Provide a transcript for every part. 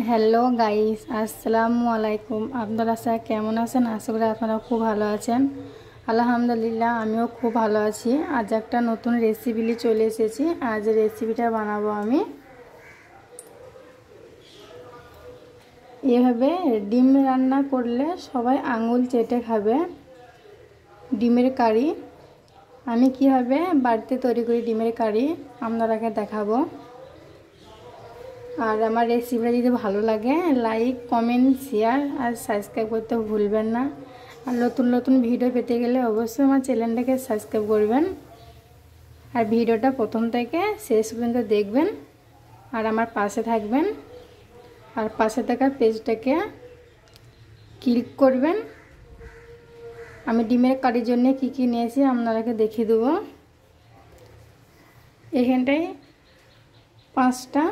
Hello guys, আসসালামু আলাইকুম। আপনারা স্যার কেমন আছেন? আশা করি আপনারা খুব ভালো আছেন। আলহামদুলিল্লাহ, আমিও খুব ভালো আছি। আজ একটা নতুন রেসিপি নিয়ে চলে এসেছি। আজ রেসিপিটা বানাবো আমি এভাবে। ডিম রান্না করলে সবাই আঙুল চেটে খাবে। ডিমের কারি আমি কীভাবে বাড়িতে তৈরি করি ডিমের কারি আপনারাকে দেখাবো। আর আমার রেসিপিটা যদি ভালো লাগে লাইক, কমেন্ট, শেয়ার আর সাবস্ক্রাইব করতে ভুলবেন না। আর নতুন নতুন ভিডিও পেতে গেলে অবশ্যই আমার চ্যানেলটাকে সাবস্ক্রাইব করবেন আর ভিডিওটা প্রথম থেকে শেষ পর্যন্ত দেখবেন আর আমার পাশে থাকবেন। আর পাশে থাকা পেজটাকে ক্লিক করবেন। আমি ডিমের কারির জন্য কী কী নিয়েছি আপনারাকে দেখিয়ে দেবো। এখানটায় 5টা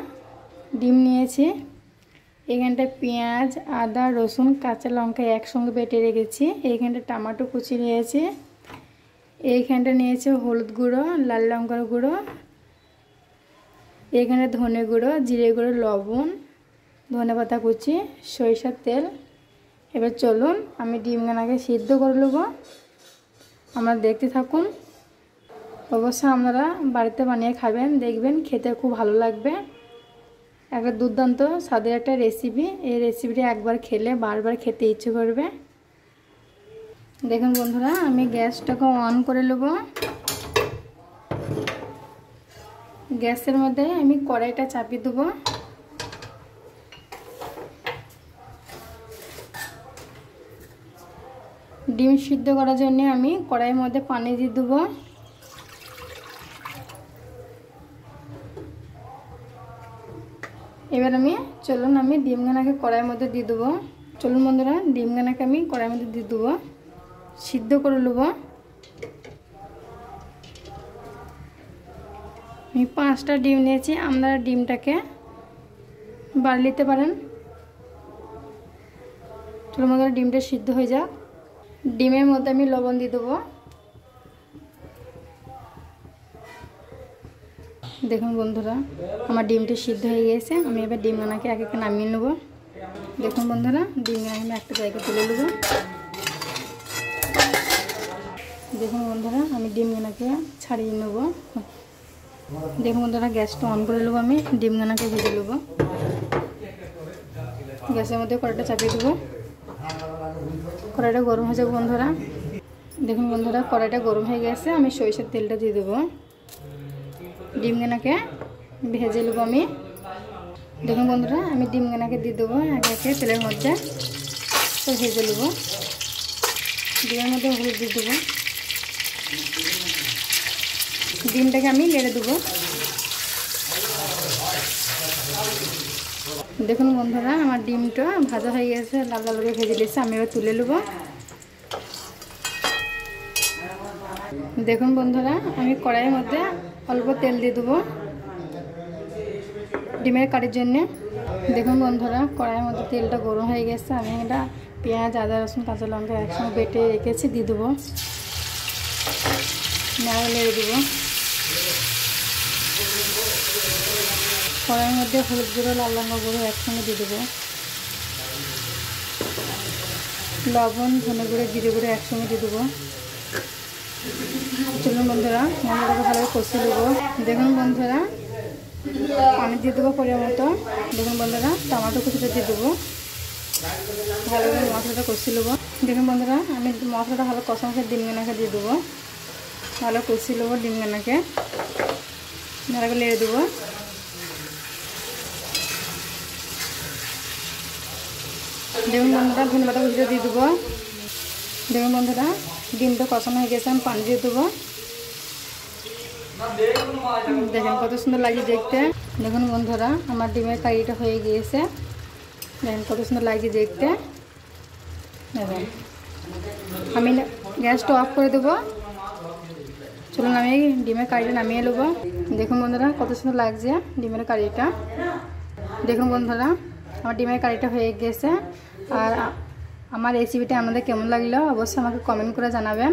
ডিম নিয়েছি। এখানটায় পেঁয়াজ, আদা, রসুন, কাঁচা লঙ্কা একসঙ্গে বেটে রেখেছি। এইখানটা টমেটো কুচি নিয়েছি। এইখানটা নিয়েছি হলুদ গুঁড়ো, লাল লঙ্কার গুঁড়ো, এখানে ধনে গুঁড়ো, জিরে গুঁড়ো, লবণ, ধনেপাতা কুচি, সরিষার তেল। এবার চলুন আমি ডিমগুলোকে সিদ্ধ করে নেব। আপনারা দেখতে থাকুন। অবশ্যই আপনারা বাড়িতে বানিয়ে খাবেন, দেখবেন খেতে খুব ভালো লাগবে। একটা দুর্দান্ত স্বাদের একটা রেসিপি। এই রেসিপিটা একবার খেলে বারবার খেতে ইচ্ছে করবে। দেখুন বন্ধুরা, আমি গ্যাসটাকে অন করে নেব। গ্যাসের মধ্যে আমি কড়াইটা চাপিয়ে দেবো। ডিম সিদ্ধ করার জন্য আমি কড়াইয়ের মধ্যে পানি দিয়ে দেবো। এবার চলুন আমি ডিমগুলোকে কড়াইয়ের মধ্যে দিয়ে দেবো। চলুন বন্ধুরা, ডিমগুলোকে আমি কড়াইয়ের মধ্যে দিয়ে দেবো, সিদ্ধ করে নেব। আমি 5টা ডিম নিয়েছি। আপনারা ডিমটাকে বাড়িয়ে নিতে পারেন। চলুন বন্ধুরা, ডিমটা সিদ্ধ হয়ে যাক। ডিমের মধ্যে আমি লবণ দিয়ে দেবো। দেখুন বন্ধুরা, আমার ডিমটা সিদ্ধ হয়ে গেছে। আমি এবার ডিমগুলোকে এক এক নামিয়ে নেব। দেখুন বন্ধুরা, ডিমগুলোকে আমি একটা জায়গায় তুলে নেব। দেখুন বন্ধুরা, আমি ডিমগুলোকে ছাড়িয়ে নেব। দেখুন বন্ধুরা, গ্যাসটা অন করে নেব। আমি ডিমগুলোকে ভেজে নেব। গ্যাসের মধ্যে কড়াইটা চাপিয়ে দেবো। কড়াইটা গরম হয়ে যাবে বন্ধুরা। দেখুন বন্ধুরা, কড়াইটা গরম হয়ে গেছে। আমি সরিষার তেলটা দিয়ে দেবো। ডিমগুলোকে ভেজে নেব আমি। দেখুন বন্ধুরা, আমি ডিমগুলোকে দিয়ে দেবো একে একে তেলের মধ্যে। তো ভেজে নেব। ডিমের মধ্যে হলুদ দিয়ে দেবো। ডিমটাকে আমি নেড়ে দেবো। দেখুন বন্ধুরা, আমার ডিমটা ভাজা হয়ে গেছে, লাল লাল করে ভেজে নিয়েছে। আমি এবার তুলে নেব। দেখুন বন্ধুরা, আমি কড়াইয়ের মধ্যে অল্প তেল দিয়ে দেবো ডিমের কারির জন্যে। দেখুন বন্ধুরা, কড়াইয়ের মধ্যে তেলটা গরম হয়ে গেছে। আমি এটা পেঁয়াজ, আদা, রসুন, কাঁচা লঙ্কা একসঙ্গে বেটে রেখেছি দিয়ে দেবো। নেড়ে দেবো। কড়াইয়ের মধ্যে হলুদ গুঁড়ো, লাল লঙ্কা গুঁড়ো একসঙ্গে দিয়ে দেবো। লবণ, ধনে গুঁড়ো, জিরে গুঁড়ো একসঙ্গে দিয়ে দেবো। চলুন বন্ধুরা, মশলাটাকে ভালোভাবে কষিয়ে দেবো। দেখুন বন্ধুরা, পানি দিয়ে দেবো পরিমাণ মতো। দেখুন বন্ধুরা, টমেটো কুচিটা দিয়ে দেবো। ভালোভাবে মশলাটা কষিয়ে নেবো। দেখুন বন্ধুরা, আমি মশলাটা ভালো কষা করে ডিমগুলোকে দিয়ে দেবো। ভালো কষিয়ে নেবো ডিমগুলোকে। ভালো করে লেড়ে দেবো। দেখুন বন্ধুরা, ধনেপাতা কুচিটা দিয়ে দেবো। দেখুন বন্ধুরা, ডিমটা কষানো হয়ে গেছে। আমি পানি দিয়ে দেবো। দেখেন কত সুন্দর লাগছে দেখতে। দেখুন বন্ধুরা, আমার ডিমের কারিটা হয়ে গিয়েছে। দেখেন কত সুন্দর লাগছে দেখতে। দেখুন, আমি গ্যাসটা অফ করে দেবো। চলুন আমি ডিমের কারিটা নামিয়ে নেবো। দেখুন বন্ধুরা, কত সুন্দর লাগছে ডিমের কারিটা। দেখুন বন্ধুরা, আমার ডিমের কারিটা হয়ে গেছে। আর আমার রেসিপিটা আপনাদের কেমন লাগলো অবশ্যই আমাকে কমেন্ট করে জানাবেন।